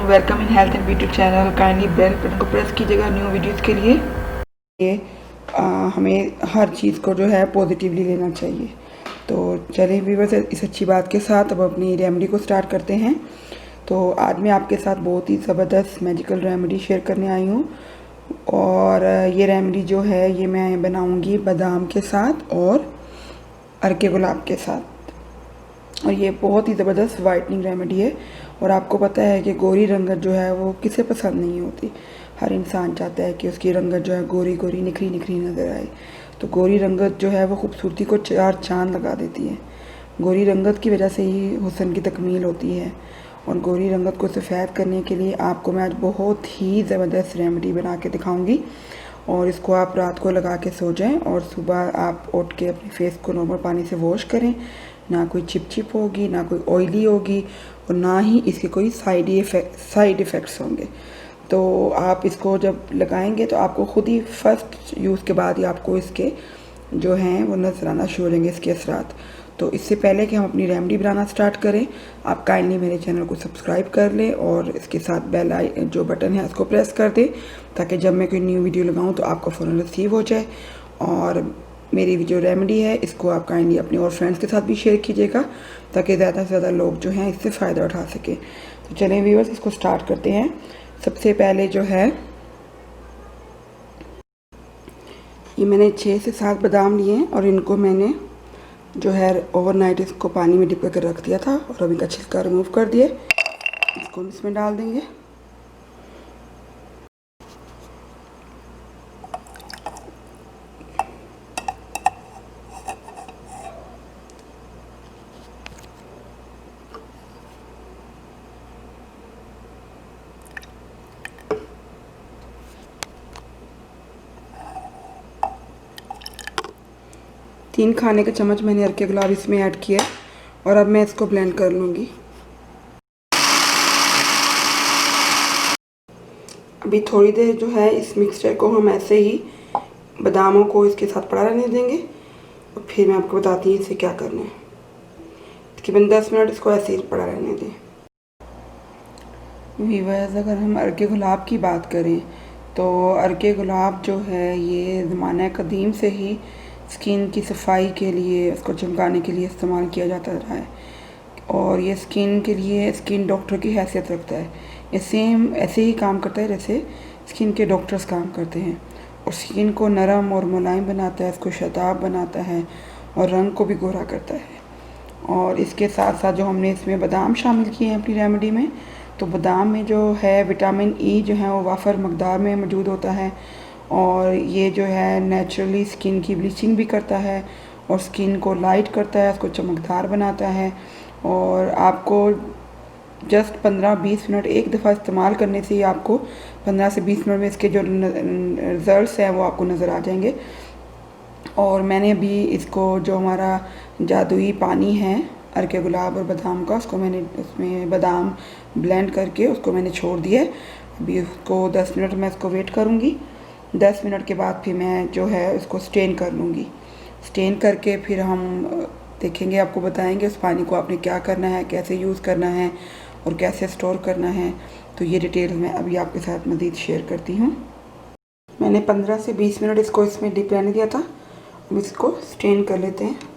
Welcome in health and beauty channel. Kindly bell button को press कीजिएगा new videos के लिए। ये हमें हर चीज़ को जो है पॉजिटिवली लेना चाहिए। तो चलिए व्यूअर्स, इस अच्छी बात के साथ अब अपनी रेमेडी को स्टार्ट करते हैं। तो आज मैं आपके साथ बहुत ही ज़बरदस्त मैजिकल रेमेडी शेयर करने आई हूँ। और ये रेमेडी जो है ये मैं बनाऊँगी बादाम के साथ और अर्के गुलाब के साथ। और ये बहुत ही ज़बरदस्त वाइटनिंग रेमेडी है। और आपको पता है कि गोरी रंगत जो है वो किसे पसंद नहीं होती। हर इंसान चाहता है कि उसकी रंगत जो है गोरी गोरी निखरी निखरी नज़र आए। तो गोरी रंगत जो है वो खूबसूरती को चार चांद लगा देती है। गोरी रंगत की वजह से ही हुस्न की तकमील होती है। और गोरी रंगत को सफ़ेद करने के लिए आपको मैं आज बहुत ही ज़बरदस्त रेमेडी बना के दिखाऊँगी। और इसको आप रात को लगा के सो जाएं और सुबह आप उठ के अपने फेस को नॉर्मल पानी से वॉश करें। ना कोई चिप होगी, ना कोई ऑयली होगी, और ना ही इसके कोई साइड इफ़ेक्ट्स होंगे। तो आप इसको जब लगाएंगे तो आपको ख़ुद ही फर्स्ट यूज़ के बाद ही आपको इसके जो हैं वो नज़र आना शुरू होंगे, इसके असरात। तो इससे पहले कि हम अपनी रेमेडी बनाना स्टार्ट करें, आप काइंडली मेरे चैनल को सब्सक्राइब कर लें और इसके साथ बेल जो बटन है उसको प्रेस कर दें, ताकि जब मैं कोई न्यू वीडियो लगाऊं तो आपको फ़ौरन रिसीव हो जाए। और मेरी जो रेमेडी है इसको आप काइंडली अपने और फ्रेंड्स के साथ भी शेयर कीजिएगा, ताकि ज़्यादा से ज़्यादा लोग जो हैं इससे फ़ायदा उठा सकें। तो चलें व्यूअर्स, इसको स्टार्ट करते हैं। सबसे पहले जो है ये मैंने 6 से 7 बादाम लिए हैं और इनको मैंने जो है ओवरनाइट इसको पानी में डिप करके रख दिया था। और अभी का छिलका रिमूव कर दिए, इसको हम इसमें डाल देंगे। तीन खाने के चम्मच मैंने अर्के गुलाब इसमें ऐड किया और अब मैं इसको ब्लेंड कर लूँगी। अभी थोड़ी देर जो है इस मिक्सचर को हम ऐसे ही बादामों को इसके साथ पड़ा रहने देंगे और फिर मैं आपको बताती हूँ इसे क्या करना है। तकरीबन 10 मिनट इसको ऐसे ही पड़ा रहने दें। व्यूअर्स, अगर हम अर्के गुलाब की बात करें तो अर्के गुलाब जो है ये ज़माना कदीम से ही स्किन की सफाई के लिए, उसको चमकाने के लिए इस्तेमाल किया जाता रहा है। और ये स्किन के लिए स्किन डॉक्टर की हैसियत रखता है। ये सेम ऐसे ही काम करता है जैसे स्किन के डॉक्टर्स काम करते हैं। और स्किन को नरम और मुलायम बनाता है, इसको शताब बनाता है और रंग को भी गोरा करता है। और इसके साथ साथ जो हमने इसमें बादाम शामिल किए हैं अपनी रेमेडी में, तो बादाम में जो है विटामिन ई जो है वो वाफर मकदार में मौजूद होता है। और ये जो है नेचुरली स्किन की ब्लीचिंग भी करता है और स्किन को लाइट करता है, उसको चमकदार बनाता है। और आपको जस्ट 15-20 मिनट एक दफ़ा इस्तेमाल करने से ही आपको 15 से 20 मिनट में इसके जो रिज़ल्ट्स हैं वो आपको नज़र आ जाएंगे। और मैंने अभी इसको जो हमारा जादुई पानी है अर्के गुलाब और बादाम का, उसको मैंने उसमें बादाम ब्लेंड करके उसको मैंने छोड़ दिया है। अभी उसको 10 मिनट मैं इसको वेट करूँगी। 10 मिनट के बाद फिर मैं जो है उसको स्टेन कर लूँगी। स्टेन करके फिर हम देखेंगे, आपको बताएंगे उस पानी को आपने क्या करना है, कैसे यूज़ करना है और कैसे स्टोर करना है। तो ये डिटेल मैं अभी आपके साथ मज़ीद शेयर करती हूँ। मैंने 15 से 20 मिनट इसको इसमें डिप रहने दिया था। अब इसको स्टेन कर लेते हैं।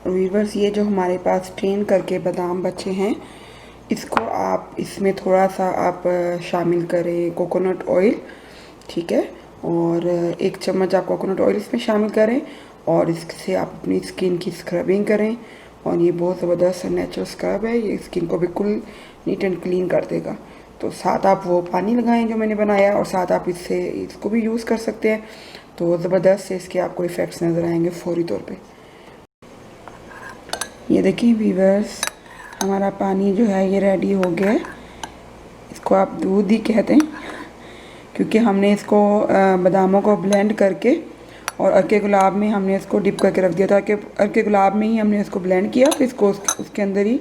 व्यूअर्स, ये जो हमारे पास स्ट्रेन करके बादाम बचे हैं, इसको आप इसमें थोड़ा सा आप शामिल करें कोकोनट ऑयल, ठीक है। और 1 चम्मच आप कोकोनट ऑयल इसमें शामिल करें और इससे आप अपनी स्किन की स्क्रबिंग करें। और ये बहुत ज़बरदस्त नेचुरल स्क्रब है, ये स्किन को बिल्कुल नीट एंड क्लीन कर देगा। तो साथ आप वो पानी लगाएं जो मैंने बनाया और साथ आप इसको भी यूज़ कर सकते हैं। तो ज़बरदस्त से इसके आपको इफ़ेक्ट्स नज़र आएंगे फौरी तौर पे। ये देखिए व्यूअर्स, हमारा पानी जो है ये रेडी हो गया है। इसको आप दूध ही कहते हैं क्योंकि हमने इसको बादामों को ब्लेंड करके और अर्के गुलाब में हमने इसको डिप करके रख दिया था कि अर्के गुलाब में ही हमने इसको ब्लेंड किया, फिर इसको उसके अंदर ही